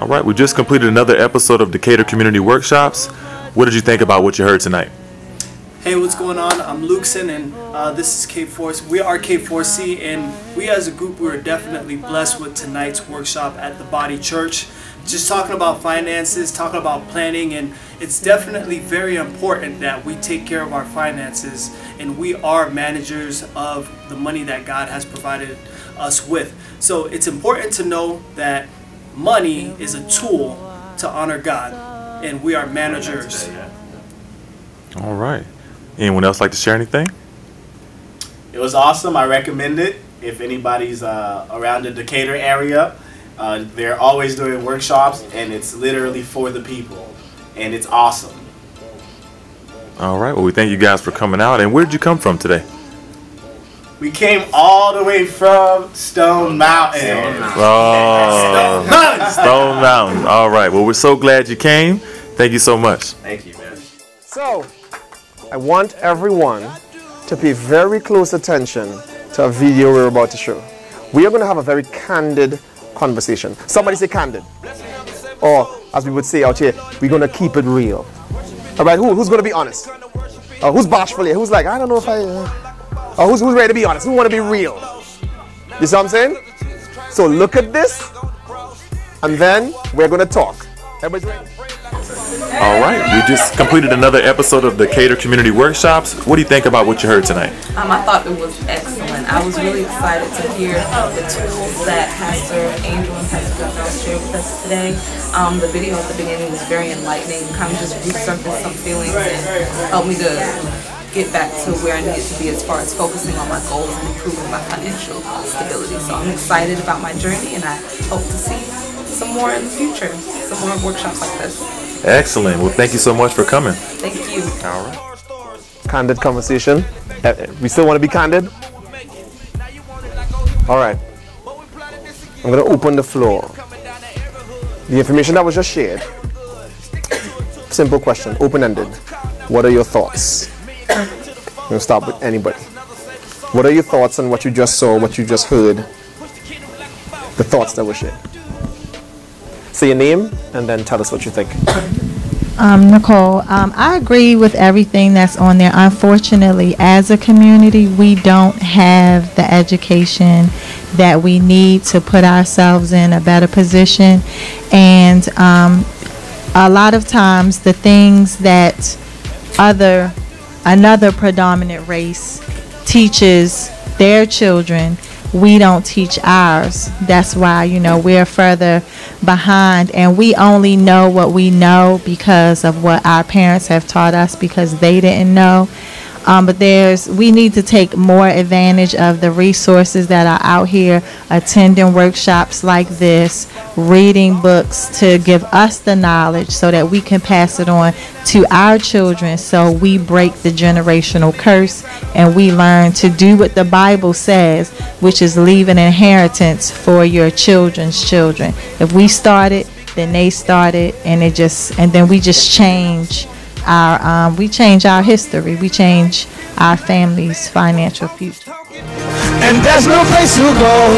All right, we just completed another episode of Decatur Community Workshops. What did you think about what you heard tonight? Hey, what's going on? I'm Lukeson, and this is K4C. We are K4C, and we as a group, we were definitely blessed with tonight's workshop at the Body Church. Just talking about finances, talking about planning, and it's definitely very important that we take care of our finances, and we are managers of the money that God has provided us with. So it's important to know that money is a tool to honor God, and we are managers. All right. Anyone else like to share anything? It was awesome. I recommend it. If anybody's around the Decatur area, they're always doing workshops, and it's literally for the people, and it's awesome. All right. Well, we thank you guys for coming out. And where did you come from today? We came all the way from Stone Mountain. Oh, Stone Mountain. All right. Well, we're so glad you came. Thank you so much. Thank you, man. So, I want everyone to pay very close attention to a video we're about to show. We are going to have a very candid conversation. Somebody say candid. Or, as we would say out here, we're going to keep it real. All right, who's going to be honest? Who's bashful here? Who's like, I don't know if I... who's ready to be honest? Who want to be real? You see what I'm saying? So look at this, and then we're going to talk. Everybody's ready? All right. We just completed another episode of Decatur Community Workshops. What do you think about what you heard tonight? I thought it was excellent. I was really excited to hear the tools that Pastor Angel and Pastor Gunnar shared with us today. The video at the beginning was very enlightening, kind of just resurfaced some feelings and helped me to get back to where I needed to be as far as focusing on my goals and improving my financial stability. So I'm excited about my journey, and I hope to see some more in the future, some more workshops like this. Excellent. Well, thank you so much for coming. Thank you. All right. Candid conversation. We still want to be candid? All right. I'm going to open the floor. The information that was just shared. Simple question, open-ended. What are your thoughts? I'm going to start with anybody. What are your thoughts on what you just saw, what you just heard? The thoughts that were shared. Say your name and then tell us what you think. Nicole, I agree with everything that's on there. Unfortunately, as a community, we don't have the education that we need to put ourselves in a better position. And a lot of times the things that another predominant race teaches their children, we don't teach ours. That's why, we're further behind, and we only know what we know because of what our parents have taught us, because they didn't know. But we need to take more advantage of the resources that are out here, attending workshops like this, reading books to give us the knowledge so that we can pass it on to our children, so we break the generational curse and we learn to do what the Bible says, which is leave an inheritance for your children's children. If we start it, then they start it, and then we just change our history. We change our family's financial future. And there's no place to go.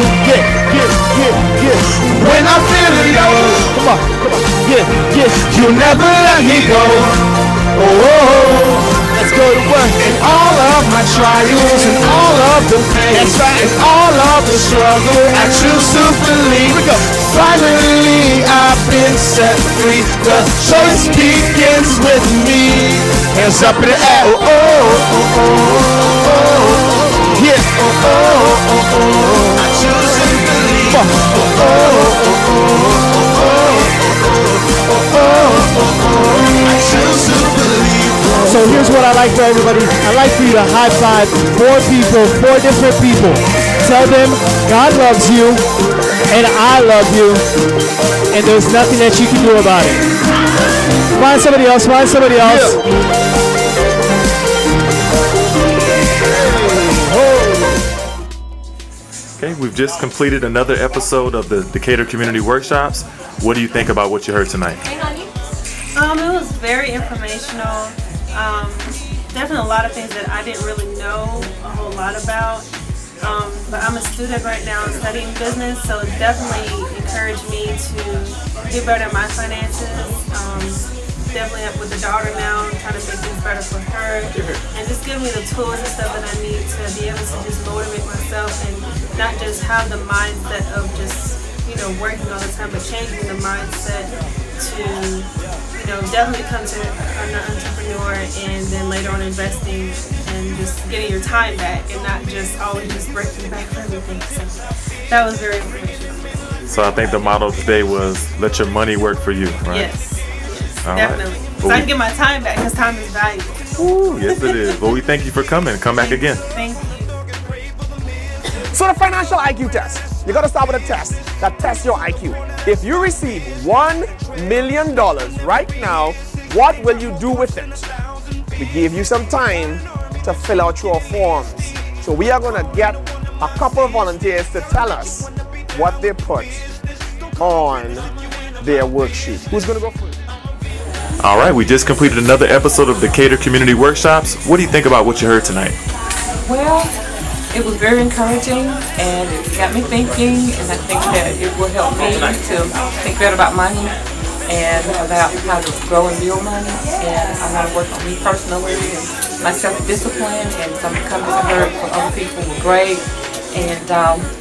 When I'm feeling low, come on. You never let me go. Let's go to work. And all of my trials and all of the pain, that's right, and all of the struggle, I choose to believe. We go. Finally, I've been set free. The choice begins with me. Hands up in the air. Yeah. I choose to believe. I choose to believe. So here's what I like for everybody. I like for you to high five 4 people, 4 different people. Tell them God loves you and I love you, and there's nothing that you can do about it. Find somebody else. Okay, we've just completed another episode of the Decatur Community Workshops. What do you think about what you heard tonight? It was very informational. Definitely a lot of things that I didn't really know a whole lot about. But I'm a student right now studying business, so it definitely encouraged me to get better at my finances. Definitely up with the daughter now, trying to make things better for her, and just give me the tools and stuff that I need to be able to just motivate myself and not just have the mindset of just, you know, working all the time, but changing the mindset to, you know, definitely become an entrepreneur and then later on investing and just getting your time back and not just always just breaking back for everything. So that was very informational. So I think the motto today was let your money work for you, right? Yes. All Definitely. Right. So I can get my time back because time is valuable. Ooh, yes it is. Well, we thank you for coming. Come back again. Thank you. So the financial IQ test. You got to start with a test that tests your IQ. If you receive $1 million right now, what will you do with it? We gave you some time to fill out your forms. So we are going to get a couple of volunteers to tell us what they put on their worksheet. Who's going to go first? All right, we just completed another episode of Decatur Community Workshops. What do you think about what you heard tonight? Well, it was very encouraging and it got me thinking, and I think that it will help me to think better about money and about how to grow and build money. And I want to work on me personally and my self-discipline, and some of the comments I heard from other people were great. And,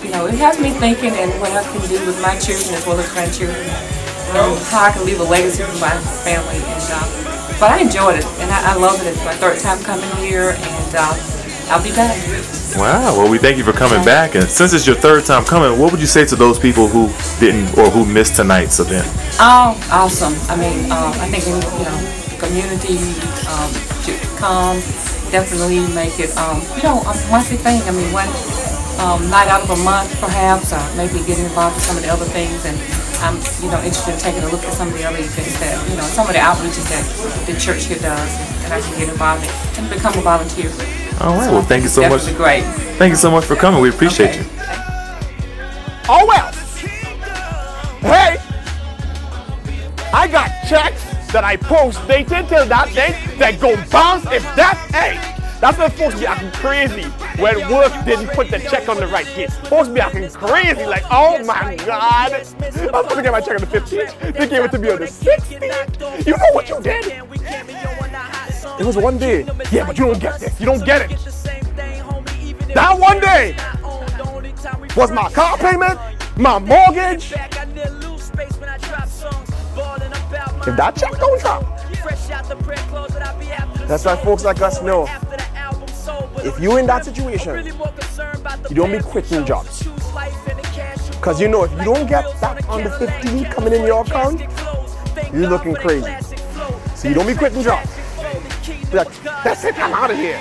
you know, it has me thinking and what I can do with my children as well as grandchildren. How I can leave a legacy for my family, and but I enjoyed it and I love it. It's my third time coming here, and I'll be back. Wow, well we thank you for coming back, and since it's your third time coming, what would you say to those people who didn't or who missed tonight's event? Oh, awesome. I mean, I think, you know, the community should come, definitely make it, you know, a monthly thing. I mean, one night out of a month perhaps, maybe getting involved in some of the other things. And I'm, you know, interested in taking a look at some of the other events that, you know, some of the outreaches that the church here does, and I can get involved in and become a volunteer. All right, well thank you so much. Great. Thank you so much for coming. We appreciate you. Oh well. Hey, I got checks that I post dated till that date that go bounce if that, hey, that's when folks be acting crazy when work didn't put the check on the right date. Folks be acting crazy like, oh my God, I'm supposed to get my check on the 15th. They gave it to me on the 16th. You know what you did? It was one day. Yeah, but you don't get this. You don't get it. That one day was my car payment, my mortgage. If that check don't drop, that's why folks like us know. If you're in that situation, you don't be quitting jobs. Because you know, if you don't get that on the 15th coming in your account, you're looking crazy. So you don't be quitting jobs. Be like, that's it, I'm out of here.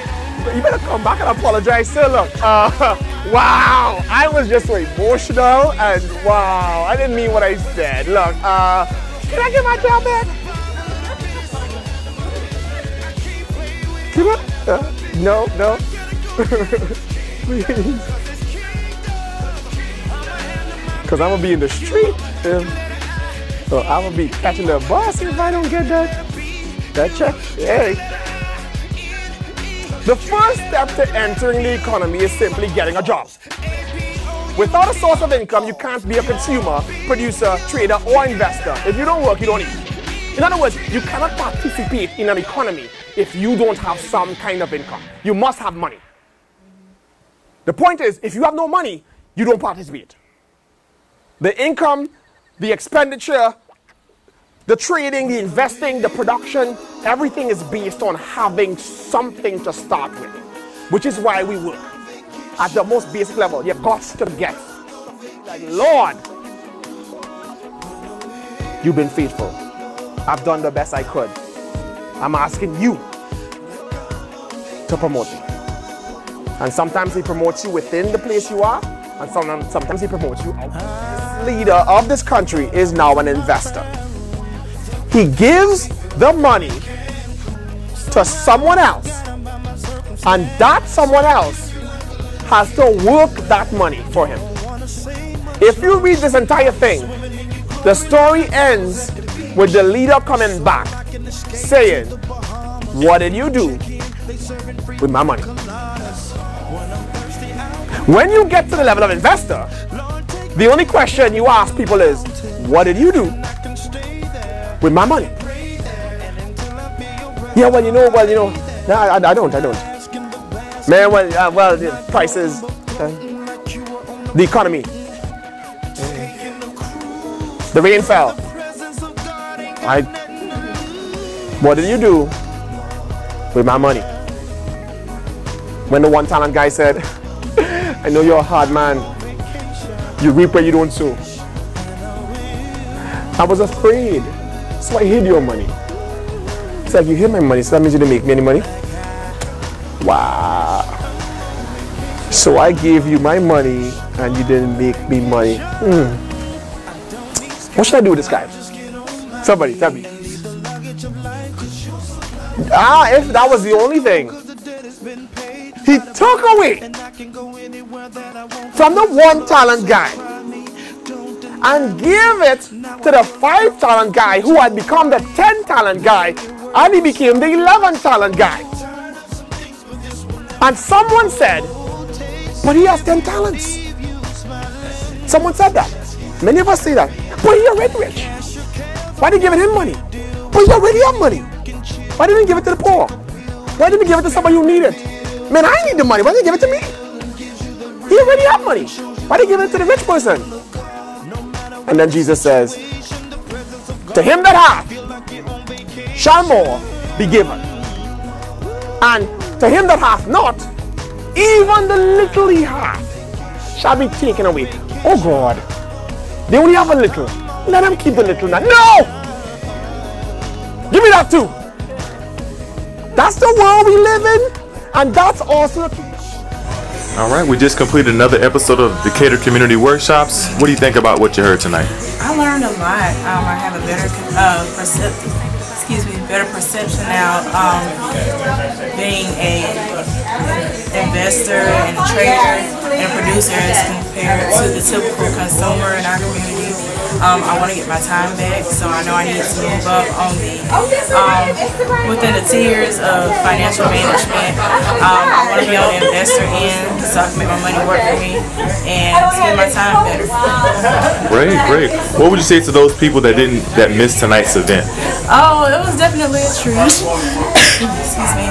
You better come back and apologize. So look, wow, I was just so emotional, and wow, I didn't mean what I said. Look, can I get my job back? No, no. Please. Because I'm going to be in the street. So I'm going to be catching the bus if I don't get that check. Hey. The first step to entering the economy is simply getting a job. Without a source of income, you can't be a consumer, producer, trader, or investor. If you don't work, you don't eat. In other words, you cannot participate in an economy if you don't have some kind of income. You must have money. The point is, if you have no money, you don't participate. The income, the expenditure, the trading, the investing, the production, everything is based on having something to start with, which is why we work. At the most basic level, you've got to get. Like, Lord, you've been faithful. I've done the best I could. I'm asking you to promote me. And sometimes he promotes you within the place you are, and sometimes he promotes you out. This leader of this country is now an investor. He gives the money to someone else, and that someone else has to work that money for him. If you read this entire thing, the story ends with the leader coming back saying, "What did you do with my money?" When you get to the level of investor, the only question you ask people is, what did you do with my money? Yeah, well, you know, no, I don't. Man, well, the prices, the economy, the rain fell. What did you do with my money? When the one talent guy said, I know you're a hard man. You reap where you don't sow. I was afraid, so I hid your money. It's like, you hid my money, so that means you didn't make me any money? Wow. So I gave you my money and you didn't make me money. What should I do with this guy? Somebody tell me. If that was the only thing. He took away from the one talent guy and gave it to the 5 talent guy who had become the 10 talent guy, and he became the 11 talent guy. And someone said, but he has 10 talents. Someone said that. Many of us say that. But he already rich. Why did you give him money? But he already have money. Why didn't you give it to the poor? Why didn't you give it to somebody who needed it? Man, I need the money. Why didn't you give it to me? He already have money. Why did you give it to the rich person? And then Jesus says, to him that hath shall more be given. And to him that hath not, even the little he hath shall be taken away. Oh God, they only have a little. Let them keep the little now. No! Give me that too. That's the world we live in, and that's also the truth. All right, we just completed another episode of Decatur Community Workshops. What do you think about what you heard tonight? I learned a lot. I have a better perception now. Being a investor and a trader and a producer as compared to the typical consumer in our community. I want to get my time back, so I know I need to move up on the within the tiers of financial management. I want to be on the investor end so I can make my money work for me and spend my time better. Great. What would you say to those people that missed tonight's event? Oh, it was definitely a treat. Excuse me.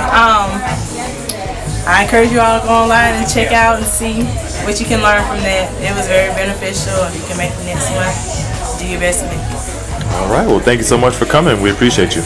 I encourage you all to go online and check out and see what you can learn from that. It was very beneficial. If you can make the next one, do your best to make it. All right. Well, thank you so much for coming. We appreciate you.